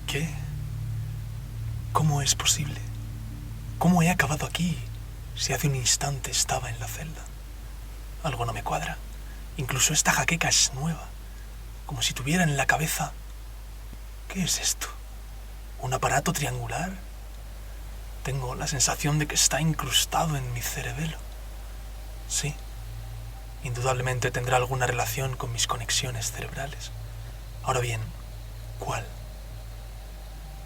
¿Qué? ¿Cómo es posible? ¿Cómo he acabado aquí si hace un instante estaba en la celda? Algo no me cuadra. Incluso esta jaqueca es nueva, como si tuviera en la cabeza... ¿Qué es esto? ¿Un aparato triangular? Tengo la sensación de que está incrustado en mi cerebelo. Sí, indudablemente tendrá alguna relación con mis conexiones cerebrales. Ahora bien, ¿cuál?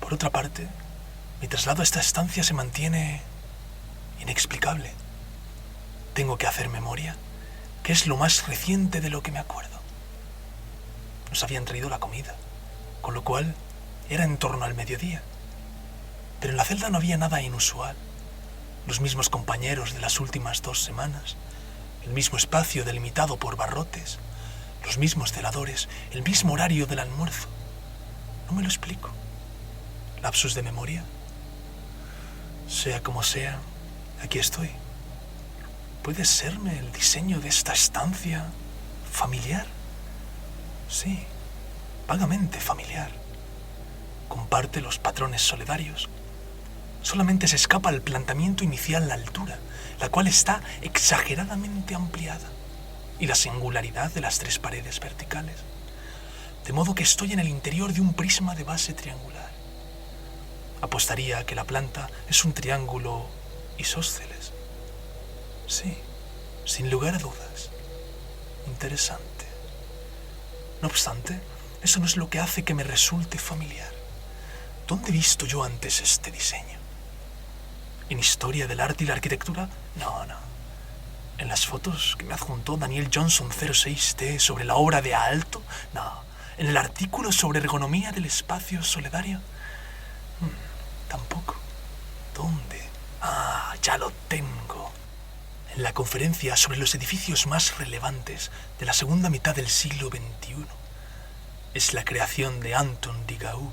Por otra parte, mi traslado a esta estancia se mantiene inexplicable. Tengo que hacer memoria, que es lo más reciente de lo que me acuerdo. Nos habían traído la comida, con lo cual era en torno al mediodía. Pero en la celda no había nada inusual. Los mismos compañeros de las últimas 2 semanas, el mismo espacio delimitado por barrotes, los mismos celadores, el mismo horario del almuerzo. No me lo explico. ¿Lapsus de memoria? Sea como sea, aquí estoy. ¿Puede serme el diseño de esta estancia familiar? Sí, vagamente familiar. Comparte los patrones solidarios. Solamente se escapa al planteamiento inicial la altura, la cual está exageradamente ampliada, y la singularidad de las 3 paredes verticales, de modo que estoy en el interior de un prisma de base triangular. Apostaría a que la planta es un triángulo isósceles. Sí, sin lugar a dudas. Interesante. No obstante, eso no es lo que hace que me resulte familiar. ¿Dónde he visto yo antes este diseño? ¿En Historia del Arte y la Arquitectura? No. ¿En las fotos que me adjuntó Daniel Johnson 06T sobre la obra de Aalto? No. ¿En el artículo sobre ergonomía del espacio solidario? Tampoco. ¿Dónde? Ah, ya lo tengo. En la conferencia sobre los edificios más relevantes de la segunda mitad del siglo XXI. Es la creación de Anton Digau.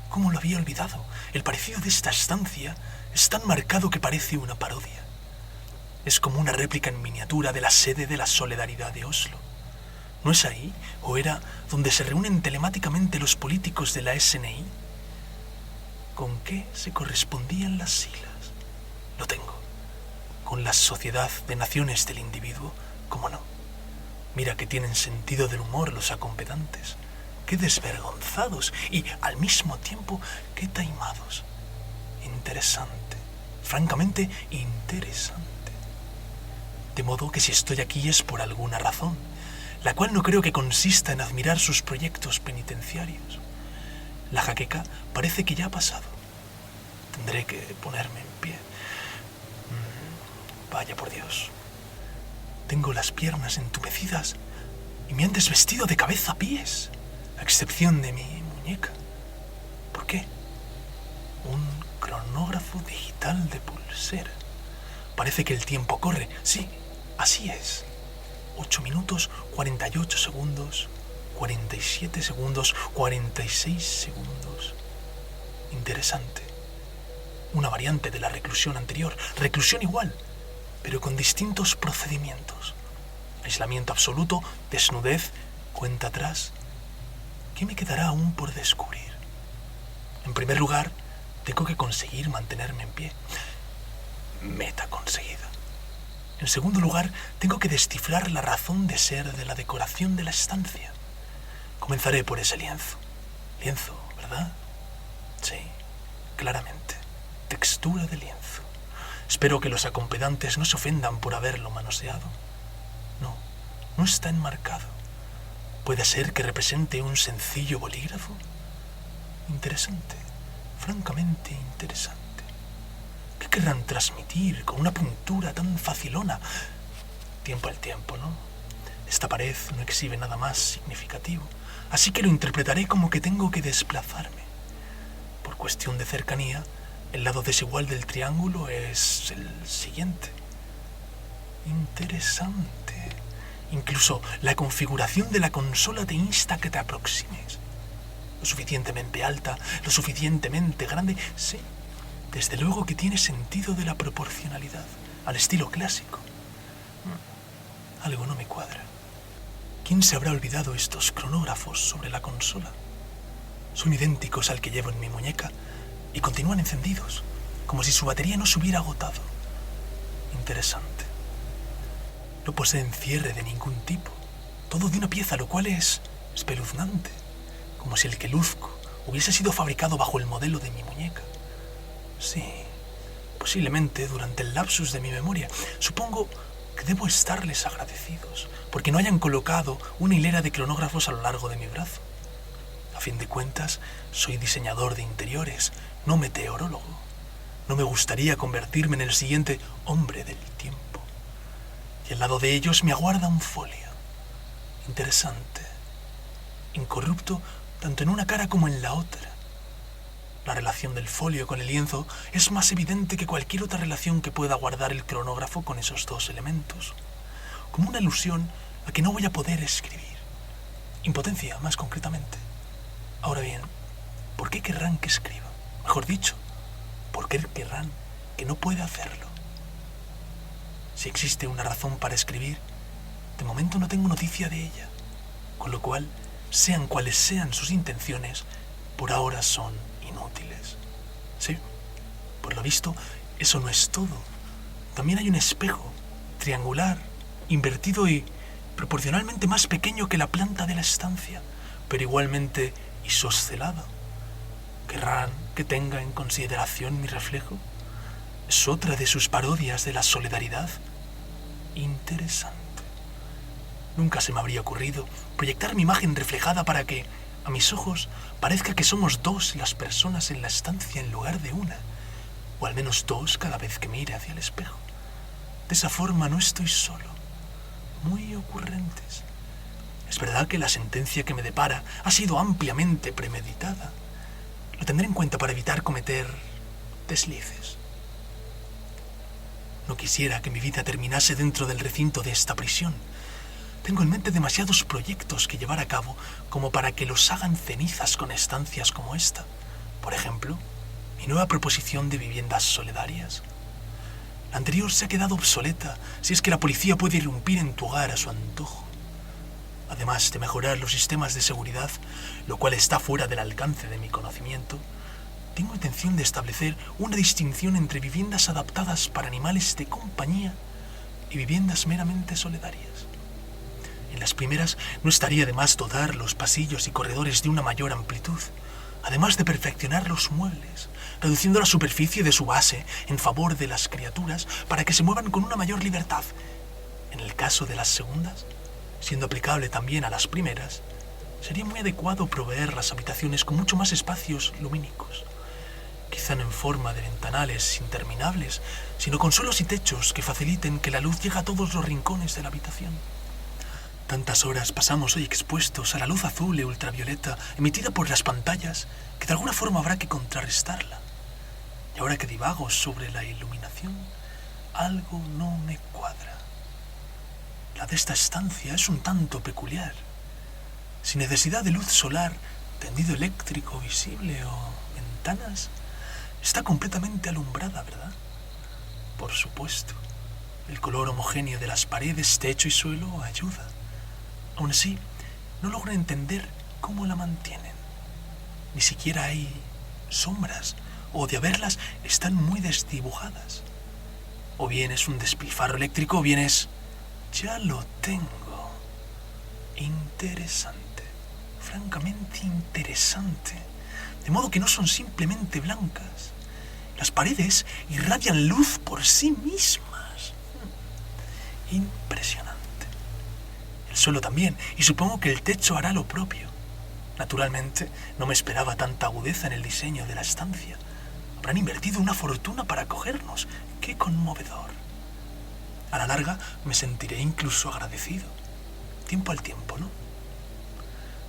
¿Cómo lo había olvidado? El parecido de esta estancia es tan marcado que parece una parodia. Es como una réplica en miniatura de la sede de la Solidaridad de Oslo. ¿No es ahí, o era, donde se reúnen telemáticamente los políticos de la SNI? ¿Con qué se correspondían las siglas? Lo tengo. Con la Sociedad de Naciones del Individuo, ¿cómo no? Mira que tienen sentido del humor los acompedantes. Qué desvergonzados y, al mismo tiempo, qué taimados. Interesante, francamente interesante. De modo que si estoy aquí es por alguna razón, la cual no creo que consista en admirar sus proyectos penitenciarios. La jaqueca parece que ya ha pasado. Tendré que ponerme en pie. Vaya por Dios. Tengo las piernas entumecidas y me han desvestido de cabeza a pies, a excepción de mi muñeca. ¿Por qué? Un cronógrafo digital de pulsera. Parece que el tiempo corre. Sí, así es. 8 minutos, 48 segundos, 47 segundos, 46 segundos. Interesante. Una variante de la reclusión anterior. Reclusión igual, pero con distintos procedimientos. Aislamiento absoluto, desnudez, cuenta atrás. ¿Qué me quedará aún por descubrir? En primer lugar, tengo que conseguir mantenerme en pie. Meta conseguida. En segundo lugar, tengo que descifrar la razón de ser de la decoración de la estancia. Comenzaré por ese lienzo. Lienzo, ¿verdad? Sí, claramente. Textura de lienzo. Espero que los acompedantes no se ofendan por haberlo manoseado. No está enmarcado. ¿Puede ser que represente un sencillo bolígrafo? Interesante, francamente interesante. ¿Qué querrán transmitir con una pintura tan facilona? Tiempo al tiempo, ¿no? Esta pared no exhibe nada más significativo, así que lo interpretaré como que tengo que desplazarme. Por cuestión de cercanía, el lado desigual del triángulo es el siguiente. Interesante. Incluso la configuración de la consola te insta a que te aproximes. Lo suficientemente alta, lo suficientemente grande. Sí, desde luego que tiene sentido de la proporcionalidad, al estilo clásico. Algo no me cuadra. ¿Quién se habrá olvidado estos cronógrafos sobre la consola? Son idénticos al que llevo en mi muñeca y continúan encendidos, como si su batería no se hubiera agotado. Interesante. No poseen cierre de ningún tipo, todo de una pieza, lo cual es espeluznante, como si el que luzco hubiese sido fabricado bajo el modelo de mi muñeca. Sí, posiblemente durante el lapsus de mi memoria. Supongo que debo estarles agradecidos, porque no hayan colocado una hilera de cronógrafos a lo largo de mi brazo. A fin de cuentas, soy diseñador de interiores, no meteorólogo. No me gustaría convertirme en el siguiente hombre del tiempo. Y al lado de ellos me aguarda un folio. Interesante. Incorrupto tanto en una cara como en la otra. La relación del folio con el lienzo es más evidente que cualquier otra relación que pueda guardar el cronógrafo con esos dos elementos. Como una alusión a que no voy a poder escribir. Impotencia, más concretamente. Ahora bien, ¿por qué querrán que escriba? Mejor dicho, ¿por qué querrán que no pueda hacerlo? Si existe una razón para escribir, de momento no tengo noticia de ella, con lo cual, sean cuales sean sus intenciones, por ahora son inútiles. Sí, por lo visto, eso no es todo. También hay un espejo, triangular, invertido y proporcionalmente más pequeño que la planta de la estancia, pero igualmente isoscelado. ¿Querrán que tenga en consideración mi reflejo? Es otra de sus parodias de la solidaridad. Interesante. Nunca se me habría ocurrido proyectar mi imagen reflejada para que, a mis ojos, parezca que somos dos las personas en la estancia en lugar de una, o al menos dos cada vez que mire hacia el espejo. De esa forma no estoy solo. Muy ocurrentes. Es verdad que la sentencia que me depara ha sido ampliamente premeditada. Lo tendré en cuenta para evitar cometer deslices. No quisiera que mi vida terminase dentro del recinto de esta prisión. Tengo en mente demasiados proyectos que llevar a cabo como para que los hagan cenizas con estancias como esta. Por ejemplo, mi nueva proposición de viviendas solidarias. La anterior se ha quedado obsoleta si es que la policía puede irrumpir en tu hogar a su antojo. Además de mejorar los sistemas de seguridad, lo cual está fuera del alcance de mi conocimiento, tengo intención de establecer una distinción entre viviendas adaptadas para animales de compañía y viviendas meramente solidarias. En las primeras no estaría de más dotar los pasillos y corredores de una mayor amplitud, además de perfeccionar los muebles, reduciendo la superficie de su base en favor de las criaturas para que se muevan con una mayor libertad. En el caso de las segundas, siendo aplicable también a las primeras, sería muy adecuado proveer las habitaciones con mucho más espacios lumínicos, quizá no en forma de ventanales interminables, sino con suelos y techos que faciliten que la luz llegue a todos los rincones de la habitación. Tantas horas pasamos hoy expuestos a la luz azul y ultravioleta emitida por las pantallas que de alguna forma habrá que contrarrestarla. Y ahora que divago sobre la iluminación, algo no me cuadra. La de esta estancia es un tanto peculiar. Sin necesidad de luz solar, tendido eléctrico visible o ventanas, está completamente alumbrada, ¿verdad? Por supuesto, el color homogéneo de las paredes, techo y suelo ayuda. Aún así, no logro entender cómo la mantienen. Ni siquiera hay sombras, o de haberlas están muy desdibujadas. O bien es un despilfarro eléctrico, o bien es... Ya lo tengo. Interesante. Francamente interesante. De modo que no son simplemente blancas. Las paredes irradian luz por sí mismas. Impresionante. El suelo también, y supongo que el techo hará lo propio. Naturalmente, no me esperaba tanta agudeza en el diseño de la estancia. Habrán invertido una fortuna para acogernos. ¡Qué conmovedor! A la larga me sentiré incluso agradecido. Tiempo al tiempo, ¿no?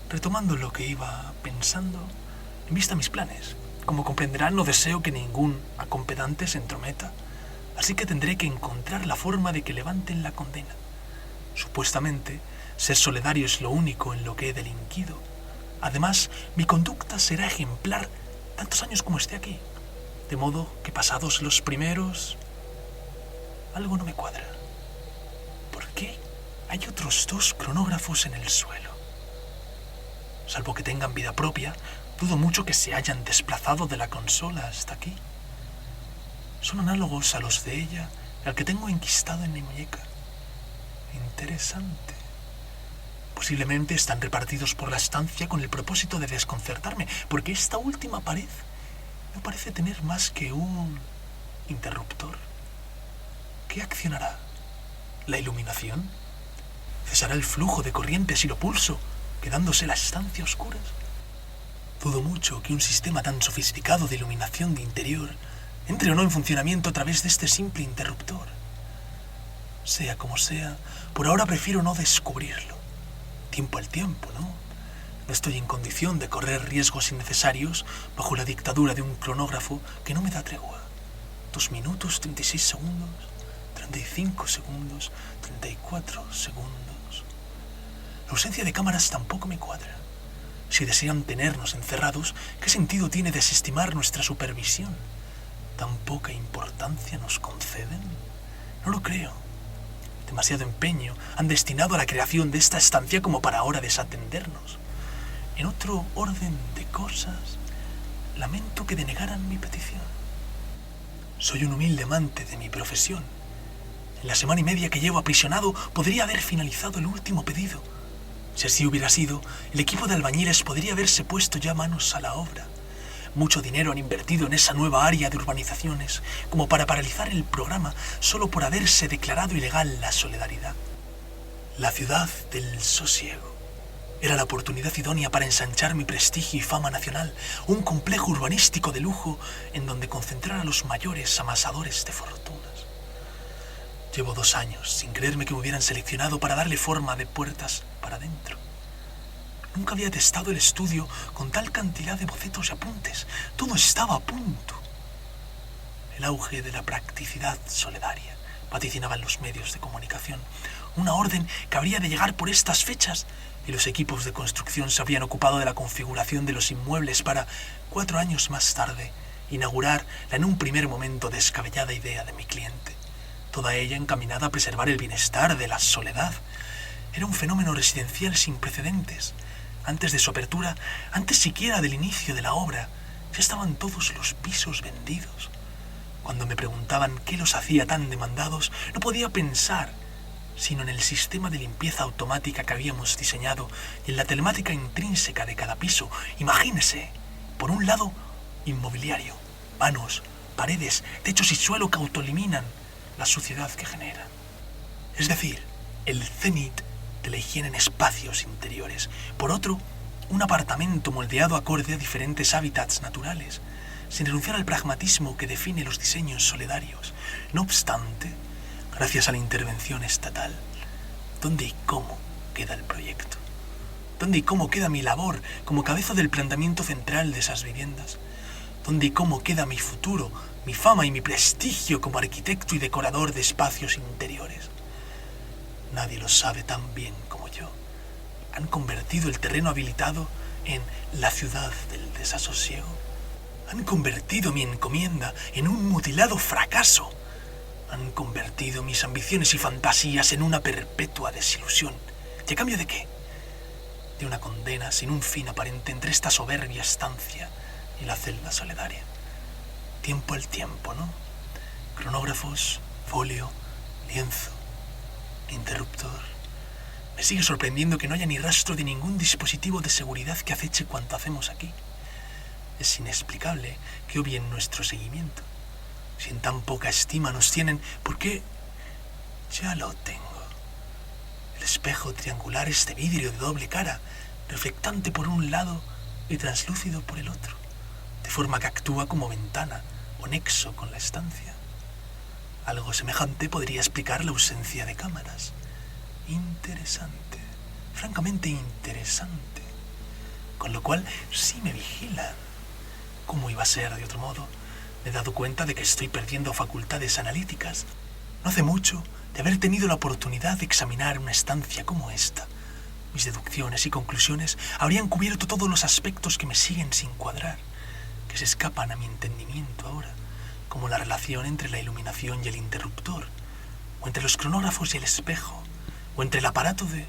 Retomando lo que iba pensando, en vista a mis planes, como comprenderán, no deseo que ningún acompedante se entrometa, así que tendré que encontrar la forma de que levanten la condena. Supuestamente, ser solidario es lo único en lo que he delinquido. Además, mi conducta será ejemplar tantos años como esté aquí, de modo que pasados los primeros, algo no me cuadra. ¿Por qué hay otros 2 cronógrafos en el suelo? Salvo que tengan vida propia, Dudo mucho que se hayan desplazado de la consola hasta aquí. Son análogos a los de ella, al que tengo enquistado en mi muñeca. Interesante. Posiblemente están repartidos por la estancia con el propósito de desconcertarme, porque esta última pared no parece tener más que un interruptor. ¿Qué accionará? ¿La iluminación? ¿Cesará el flujo de corriente si lo pulso, quedándose la estancia a oscuras? Dudo mucho que un sistema tan sofisticado de iluminación de interior entre o no en funcionamiento a través de este simple interruptor. Sea como sea, por ahora prefiero no descubrirlo. Tiempo al tiempo, ¿no? No estoy en condición de correr riesgos innecesarios bajo la dictadura de un cronógrafo que no me da tregua. 2 minutos, 36 segundos, 35 segundos, 34 segundos. La ausencia de cámaras tampoco me cuadra. Si desean tenernos encerrados, ¿qué sentido tiene desestimar nuestra supervisión? ¿Tan poca importancia nos conceden? No lo creo. Demasiado empeño han destinado a la creación de esta estancia como para ahora desatendernos. En otro orden de cosas, lamento que denegaran mi petición. Soy un humilde amante de mi profesión. En la semana y media que llevo aprisionado podría haber finalizado el último pedido. Si así hubiera sido, el equipo de albañiles podría haberse puesto ya manos a la obra. Mucho dinero han invertido en esa nueva área de urbanizaciones, como para paralizar el programa solo por haberse declarado ilegal la solidaridad. La ciudad del sosiego. Era la oportunidad idónea para ensanchar mi prestigio y fama nacional, un complejo urbanístico de lujo en donde concentrar a los mayores amasadores de fortunas. Llevo 2 años sin creerme que me hubieran seleccionado para darle forma de puertas para adentro. Nunca había testado el estudio con tal cantidad de bocetos y apuntes. Todo estaba a punto. El auge de la practicidad solidaria, vaticinaban los medios de comunicación. Una orden que habría de llegar por estas fechas, y los equipos de construcción se habrían ocupado de la configuración de los inmuebles para, 4 años más tarde, inaugurar la en un primer momento descabellada idea de mi cliente. Toda ella encaminada a preservar el bienestar de la soledad. Era un fenómeno residencial sin precedentes. Antes de su apertura, antes siquiera del inicio de la obra, ya estaban todos los pisos vendidos. Cuando me preguntaban qué los hacía tan demandados, no podía pensar sino en el sistema de limpieza automática que habíamos diseñado y en la telemática intrínseca de cada piso. Imagínese, por un lado, inmobiliario, vanos, paredes, techos y suelo que autoeliminan la suciedad que generan. Es decir, el cenit de la higiene en espacios interiores. Por otro, un apartamento moldeado acorde a diferentes hábitats naturales, sin renunciar al pragmatismo que define los diseños solidarios. No obstante, gracias a la intervención estatal, ¿dónde y cómo queda el proyecto? ¿Dónde y cómo queda mi labor como cabeza del planteamiento central de esas viviendas? ¿Dónde y cómo queda mi futuro, mi fama y mi prestigio como arquitecto y decorador de espacios interiores? Nadie lo sabe tan bien como yo. Han convertido el terreno habilitado en la ciudad del desasosiego. Han convertido mi encomienda en un mutilado fracaso. Han convertido mis ambiciones y fantasías en una perpetua desilusión. ¿Y a cambio de qué? De una condena sin un fin aparente entre esta soberbia estancia y la celda solidaria. Tiempo al tiempo, ¿no? Cronógrafos, folio, lienzo, interruptor. Me sigue sorprendiendo que no haya ni rastro de ningún dispositivo de seguridad que aceche cuanto hacemos aquí. Es inexplicable que obvien nuestro seguimiento. Si en tan poca estima nos tienen, ¿por qué? Ya lo tengo. El espejo triangular es de vidrio de doble cara, reflectante por un lado y translúcido por el otro, de forma que actúa como ventana o nexo con la estancia. Algo semejante podría explicar la ausencia de cámaras. Interesante, francamente interesante. Con lo cual sí me vigilan. ¿Cómo iba a ser de otro modo? Me he dado cuenta de que estoy perdiendo facultades analíticas. No hace mucho de haber tenido la oportunidad de examinar una estancia como esta. Mis deducciones y conclusiones habrían cubierto todos los aspectos que me siguen sin cuadrar, que se escapan a mi entendimiento ahora, como la relación entre la iluminación y el interruptor, o entre los cronógrafos y el espejo, o entre el aparato de